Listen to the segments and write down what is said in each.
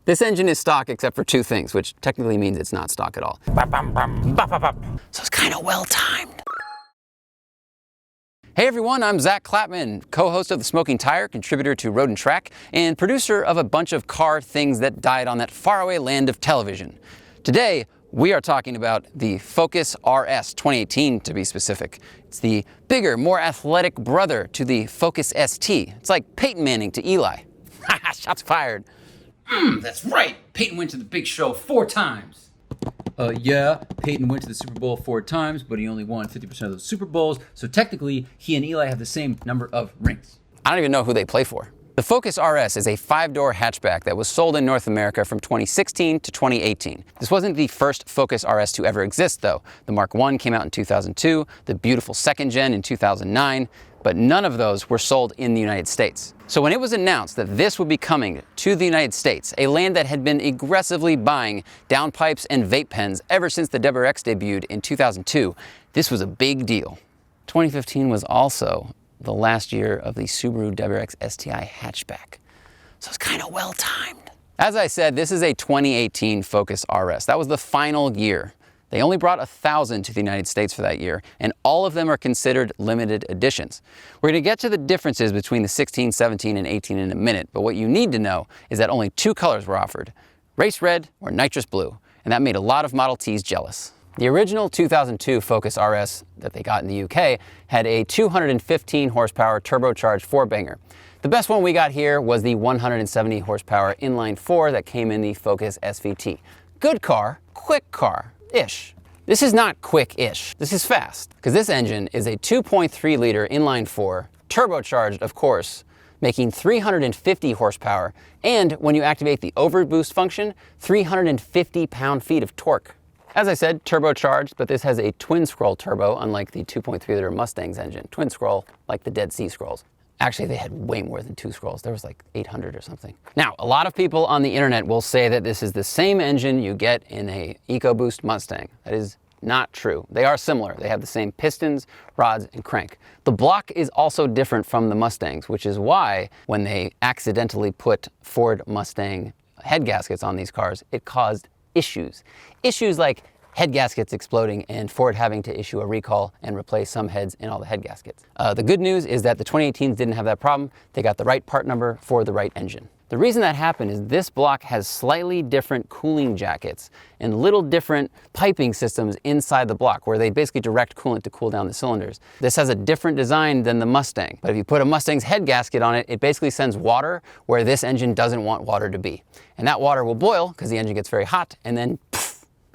This engine is stock except for two things, which technically means it's not stock at all. So it's kind of well timed. Hey everyone, I'm Zack Klapman, co-host of The Smoking Tire, contributor to Road and Track, and producer of a bunch of car things that died on that faraway land of television. Today, we are talking about the Focus RS 2018 to be specific. It's the bigger, more athletic brother to the Focus ST. It's like Peyton Manning to Eli. Shots fired. That's right. Peyton went to the big show 4 times. Yeah, Peyton went to the Super Bowl 4 times, but he only won 50% of those Super Bowls, so technically he and Eli have the same number of rings. I don't even know who they play for. The Focus RS is a 5-door hatchback that was sold in North America from 2016 to 2018. This wasn't the first Focus RS to ever exist, though. The Mark I came out in 2002, the beautiful second gen in 2009, but none of those were sold in the United States. So when it was announced that this would be coming to the United States, a land that had been aggressively buying downpipes and vape pens ever since the WRX debuted in 2002, this was a big deal. 2015 was also the last year of the Subaru WRX STI hatchback. So it's kind of well timed. As I said, this is a 2018 Focus RS. That was the final year. They only brought 1,000 to the United States for that year, and all of them are considered limited editions. We're going to get to the differences between the 16, 17, and 18 in a minute, but what you need to know is that only 2 colors were offered, race red or nitrous blue, and that made a lot of Model Ts jealous. The original 2002 Focus RS that they got in the UK had a 215 horsepower turbocharged 4-banger. The best one we got here was the 170 horsepower inline-4 that came in the Focus SVT. Good car, quick car-ish. This is not quick-ish, this is fast, because this engine is a 2.3 liter inline-4, turbocharged of course, making 350 horsepower, and when you activate the overboost function, 350 pound-feet of torque. As I said, turbocharged, but this has a twin-scroll turbo, unlike the 2.3 liter Mustang's engine. Twin-scroll, like the Dead Sea Scrolls. Actually, they had way more than 2 scrolls. There was like 800 or something. Now, a lot of people on the internet will say that this is the same engine you get in a EcoBoost Mustang. That is not true. They are similar. They have the same pistons, rods, and crank. The block is also different from the Mustangs, which is why when they accidentally put Ford Mustang head gaskets on these cars, it caused issues. Issues like head gaskets exploding and Ford having to issue a recall and replace some heads in all the head gaskets. The good news is that the 2018s didn't have that problem. They got the right part number for the right engine. The reason that happened is this block has slightly different cooling jackets and little different piping systems inside the block where they basically direct coolant to cool down the cylinders. This has a different design than the Mustang, but if you put a Mustang's head gasket on it, it basically sends water where this engine doesn't want water to be. And that water will boil because the engine gets very hot, and then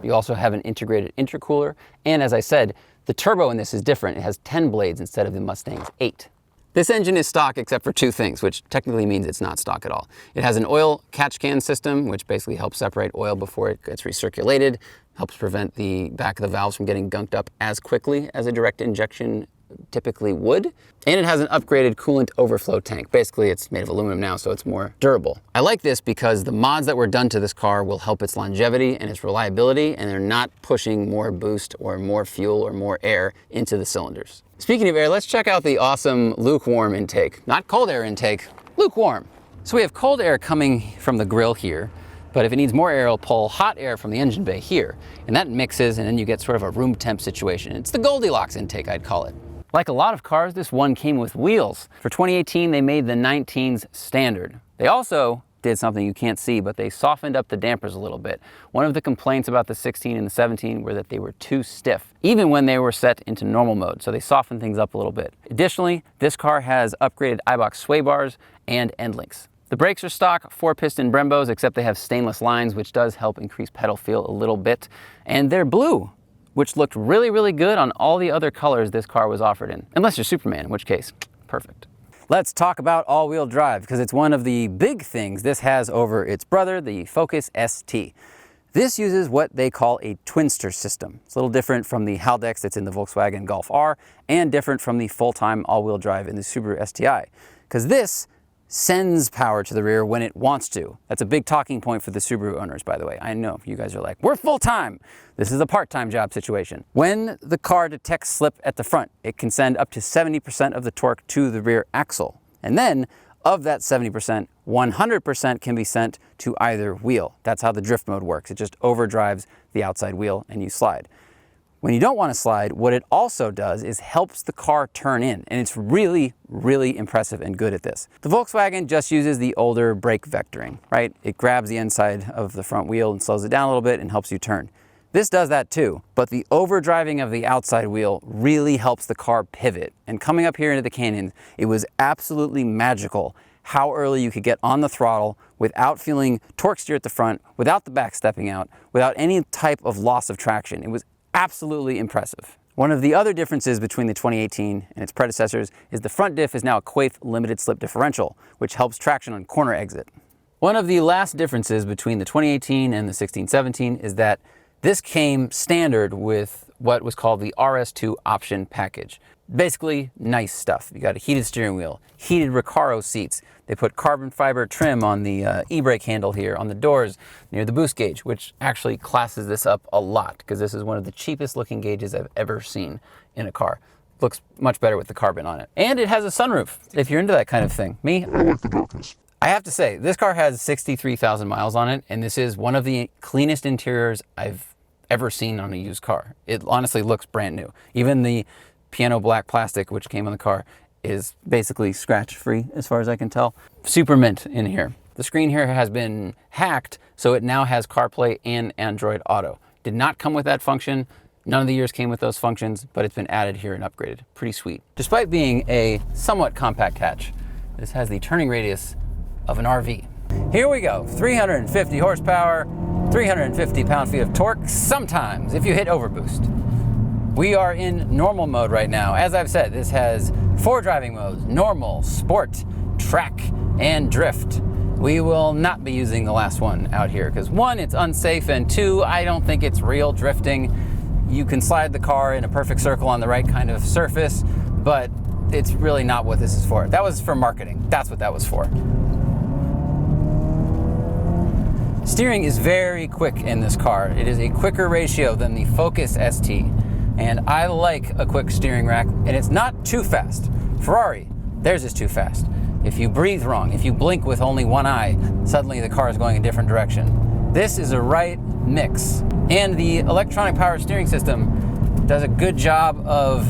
you also have an integrated intercooler, and as I said, the turbo in this is different. It has 10 blades instead of the Mustang's 8. This engine is stock except for 2 things, which technically means it's not stock at all. It has an oil catch can system, which basically helps separate oil before it gets recirculated, helps prevent the back of the valves from getting gunked up as quickly as a direct injection typically would. And it has an upgraded coolant overflow tank. Basically, it's made of aluminum now, so it's more durable. I like this because the mods that were done to this car will help its longevity and its reliability, and they're not pushing more boost or more fuel or more air into the cylinders. Speaking of air, let's check out the awesome lukewarm intake. Not cold air intake, lukewarm. So we have cold air coming from the grill here, but if it needs more air, it'll pull hot air from the engine bay here, and that mixes, and then you get sort of a room temp situation. It's the Goldilocks intake, I'd call it. Like a lot of cars, this one came with wheels. For 2018, they made the 19s standard. They also did something you can't see, but they softened up the dampers a little bit. One of the complaints about the 16 and the 17 were that they were too stiff, even when they were set into normal mode, so they softened things up a little bit. Additionally, this car has upgraded iBox sway bars and end links. The brakes are stock 4-piston Brembos, except they have stainless lines, which does help increase pedal feel a little bit. And they're blue, which looked really, really good on all the other colors this car was offered in. Unless you're Superman, in which case, perfect. Let's talk about all-wheel drive, because it's one of the big things this has over its brother, the Focus ST. This uses what they call a twinster system. It's a little different from the Haldex that's in the Volkswagen Golf R, and different from the full-time all-wheel drive in the Subaru STI, because this sends power to the rear when it wants to. That's a big talking point for the Subaru owners, by the way. I know you guys are like, we're full-time. This is a part-time job situation. When the car detects slip at the front, it can send up to 70% of the torque to the rear axle. And then Of that 70%, 100% can be sent to either wheel. That's how the drift mode works. It just overdrives the outside wheel and you slide. When you don't want to slide, what it also does is helps the car turn in, and it's really, really impressive and good at this. The Volkswagen just uses the older brake vectoring, right? It grabs the inside of the front wheel and slows it down a little bit and helps you turn. This does that too, but the overdriving of the outside wheel really helps the car pivot. And coming up here into the canyons, it was absolutely magical how early you could get on the throttle without feeling torque steer at the front, without the back stepping out, without any type of loss of traction. It was absolutely impressive. One of the other differences between the 2018 and its predecessors is the front diff is now a Quaife limited slip differential, which helps traction on corner exit. One of the last differences between the 2018 and the 16-17 is that this came standard with what was called the RS2 option package. Basically, nice stuff. You got a heated steering wheel, heated Recaro seats. They put carbon fiber trim on the e-brake handle here, on the doors near the boost gauge, which actually classes this up a lot because this is one of the cheapest looking gauges I've ever seen in a car. Looks much better with the carbon on it. And it has a sunroof, if you're into that kind of thing. Me, I like the darkness. I have to say, this car has 63,000 miles on it, and this is one of the cleanest interiors I've ever seen on a used car. It honestly looks brand new. Even the piano black plastic which came on the car is basically scratch free as far as I can tell. Super mint in here. The screen here has been hacked, so it now has CarPlay and Android Auto. Did not come with that function. None of the years came with those functions, but it's been added here and upgraded. Pretty sweet. Despite being a somewhat compact hatch, this has the turning radius of an RV. Here we go, 350 horsepower, 350 pound-feet of torque, sometimes if you hit overboost. We are in normal mode right now. As I've said, this has 4 driving modes: normal, sport, track, and drift. We will not be using the last one out here because 1, it's unsafe, and 2, I don't think it's real drifting. You can slide the car in a perfect circle on the right kind of surface, but it's really not what this is for. That was for marketing. That's what that was for. Steering is very quick in this car. It is a quicker ratio than the Focus ST. And I like a quick steering rack, and it's not too fast. Ferrari, theirs is too fast. If you breathe wrong, if you blink with only one eye, suddenly the car is going a different direction. This is a right mix. And the electronic power steering system does a good job of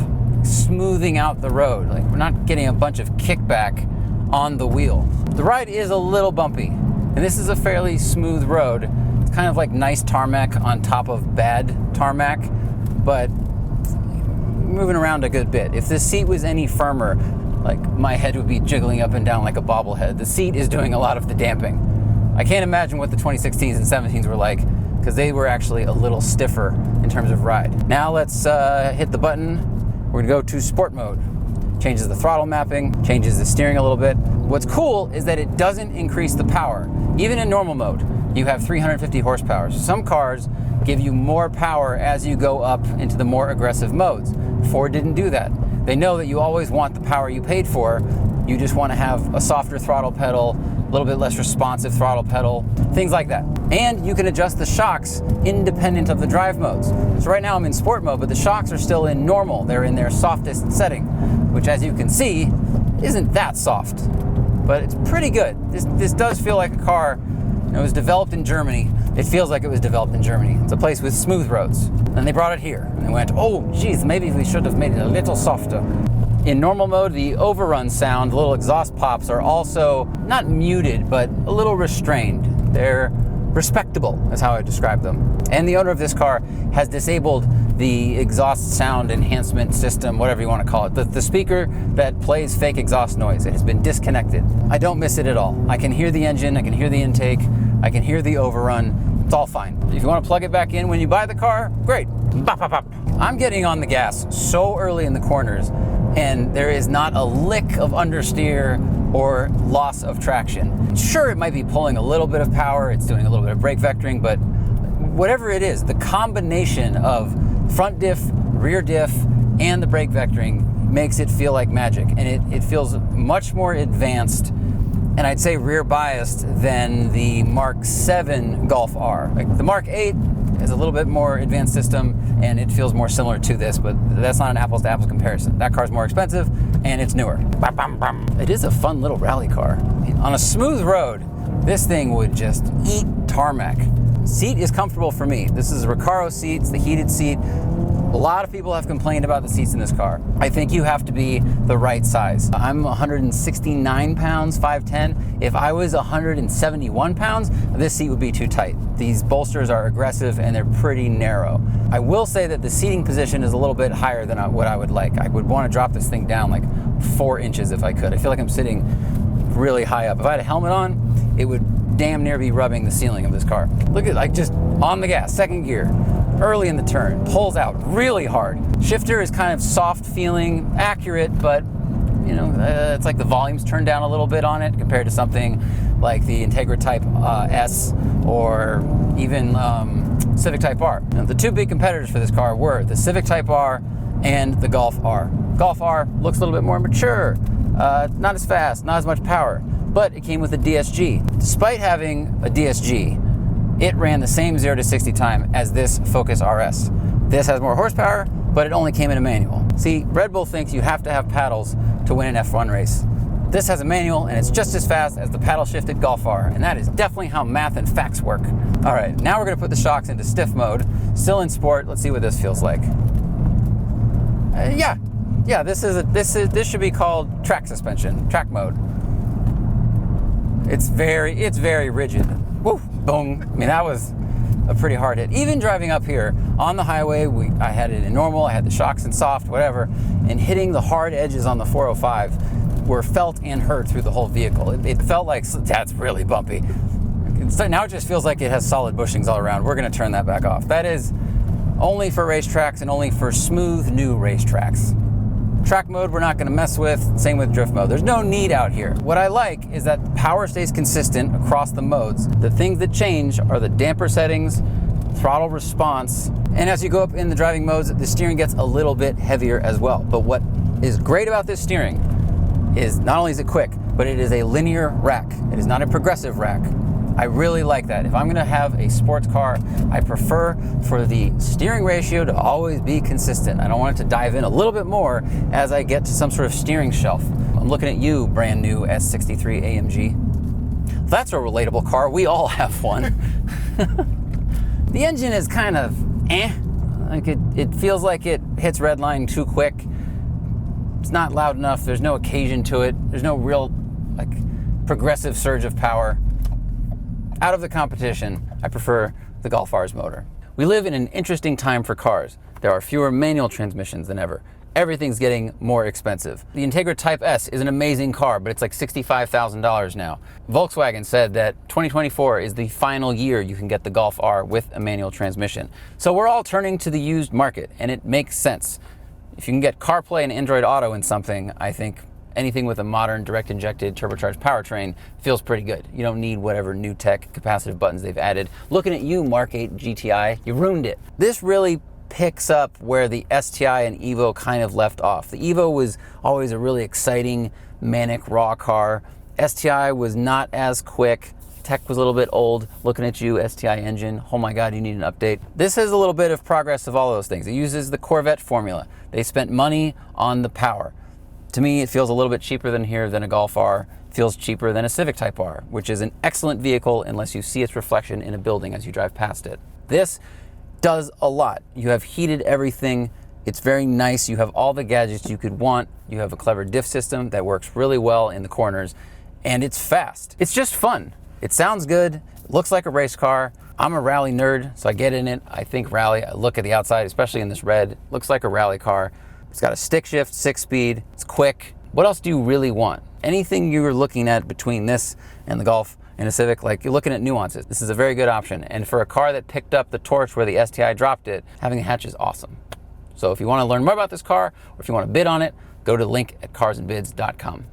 smoothing out the road. Like, we're not getting a bunch of kickback on the wheel. The ride is a little bumpy, and this is a fairly smooth road. It's kind of like nice tarmac on top of bad tarmac, but moving around a good bit. If this seat was any firmer, like, my head would be jiggling up and down like a bobblehead. The seat is doing a lot of the damping. I can't imagine what the 2016s and 17s were like, because they were actually a little stiffer in terms of ride. Now let's hit the button. We're gonna go to sport mode. Changes the throttle mapping, changes the steering a little bit. What's cool is that it doesn't increase the power. Even in normal mode, you have 350 horsepower. Some cars give you more power as you go up into the more aggressive modes. Ford didn't do that. They know that you always want the power you paid for. You just want to have a softer throttle pedal, a little bit less responsive throttle pedal, things like that. And you can adjust the shocks independent of the drive modes. So right now I'm in sport mode, but the shocks are still in normal. They're in their softest setting, which, as you can see, isn't that soft, but it's pretty good. This does feel like a car. It was developed in Germany. It feels like it was developed in Germany. It's a place with smooth roads. And they brought it here. And they went, oh, geez, maybe we should have made it a little softer. In normal mode, the overrun sound, the little exhaust pops, are also not muted, but a little restrained. They're respectable, is how I describe them. And the owner of this car has disabled the exhaust sound enhancement system, whatever you want to call it. The speaker that plays fake exhaust noise, it has been disconnected. I don't miss it at all. I can hear the engine, I can hear the intake, I can hear the overrun. It's all fine. If you want to plug it back in when you buy the car, great. Bop, bop, bop. I'm getting on the gas so early in the corners, and there is not a lick of understeer or loss of traction. Sure, it might be pulling a little bit of power, it's doing a little bit of brake vectoring, but whatever it is, the combination of front diff, rear diff, and the brake vectoring makes it feel like magic, and it feels much more advanced and I'd say rear biased than the Mark 7 Golf R. Like the Mark 8 is a little bit more advanced system and it feels more similar to this, but that's not an apples to apples comparison. That car's more expensive and it's newer. It is a fun little rally car. On a smooth road, this thing would just eat tarmac. Seat is comfortable for me. This is a Recaro seat, it's the heated seat. A lot of people have complained about the seats in this car. I think you have to be the right size. I'm 169 pounds, 5'10". If I was 171 pounds, this seat would be too tight. These bolsters are aggressive and they're pretty narrow. I will say that the seating position is a little bit higher than what I would like. I would want to drop this thing down like 4 inches if I could. I feel like I'm sitting really high up. If I had a helmet on, it would damn near be rubbing the ceiling of this car. Look at, like, just on the gas, second gear. Early in the turn, pulls out really hard. Shifter is kind of soft feeling, accurate, but you know, it's like the volume's turned down a little bit on it compared to something like the Integra Type S or even Civic Type R. Now, the two big competitors for this car were the Civic Type R and the Golf R. Golf R looks a little bit more mature, not as fast, not as much power, but it came with a DSG. Despite having a DSG, it ran the same 0 to 60 time as this Focus RS. This has more horsepower, but it only came in a manual. See, Red Bull thinks you have to have paddles to win an F1 race. This has a manual, and it's just as fast as the paddle-shifted Golf R, and that is definitely how math and facts work. All right, now we're gonna put the shocks into stiff mode, still in sport. Let's see what this feels like. Yeah, this should be called track suspension, track mode. It's very rigid. Woo, boom. I mean, that was a pretty hard hit. Even driving up here on the highway, I had it in normal, I had the shocks in soft, whatever, and hitting the hard edges on the 405 were felt and heard through the whole vehicle. It felt like, that's really bumpy. So now it just feels like it has solid bushings all around. We're gonna turn that back off. That is only for racetracks and only for smooth new racetracks. Track mode we're not going to mess with, same with drift mode. There's no need out here. What I like is that power stays consistent across the modes. The things that change are the damper settings, throttle response, and as you go up in the driving modes, the steering gets a little bit heavier as well. But what is great about this steering is not only is it quick, but it is a linear rack. It is not a progressive rack. I really like that. If I'm gonna have a sports car, I prefer for the steering ratio to always be consistent. I don't want it to dive in a little bit more as I get to some sort of steering shelf. I'm looking at you, brand new S63 AMG. That's a relatable car. We all have one. The engine is kind of like it feels like it hits red line too quick. It's not loud enough. There's no occasion to it. There's no real like progressive surge of power. Out of the competition, I prefer the Golf R's motor. We live in an interesting time for cars. There are fewer manual transmissions than ever. Everything's getting more expensive. The Integra Type S is an amazing car, but it's like $65,000 now. Volkswagen said that 2024 is the final year you can get the Golf R with a manual transmission. So we're all turning to the used market, and it makes sense. If you can get CarPlay and Android Auto in something, I think anything with a modern direct-injected turbocharged powertrain feels pretty good. You don't need whatever new tech capacitive buttons they've added. Looking at you, Mark 8 GTI, you ruined it. This really picks up where the STI and Evo kind of left off. The Evo was always a really exciting, manic, raw car. STI was not as quick. Tech was a little bit old. Looking at you, STI engine. Oh my God, you need an update. This is a little bit of progress of all those things. It uses the Corvette formula. They spent money on the power. To me, it feels a little bit cheaper than a Golf R. It feels cheaper than a Civic Type R, which is an excellent vehicle unless you see its reflection in a building as you drive past it. This does a lot. You have heated everything. It's very nice. You have all the gadgets you could want. You have a clever diff system that works really well in the corners, and it's fast. It's just fun. It sounds good. It looks like a race car. I'm a rally nerd, so I get in it. I think rally. I look at the outside, especially in this red. It looks like a rally car. It's got a stick shift, 6-speed, it's quick. What else do you really want? Anything you're looking at between this and the Golf and a Civic, like you're looking at nuances. This is a very good option. And for a car that picked up the torch where the STI dropped it, having a hatch is awesome. So if you want to learn more about this car, or if you want to bid on it, go to the link at carsandbids.com.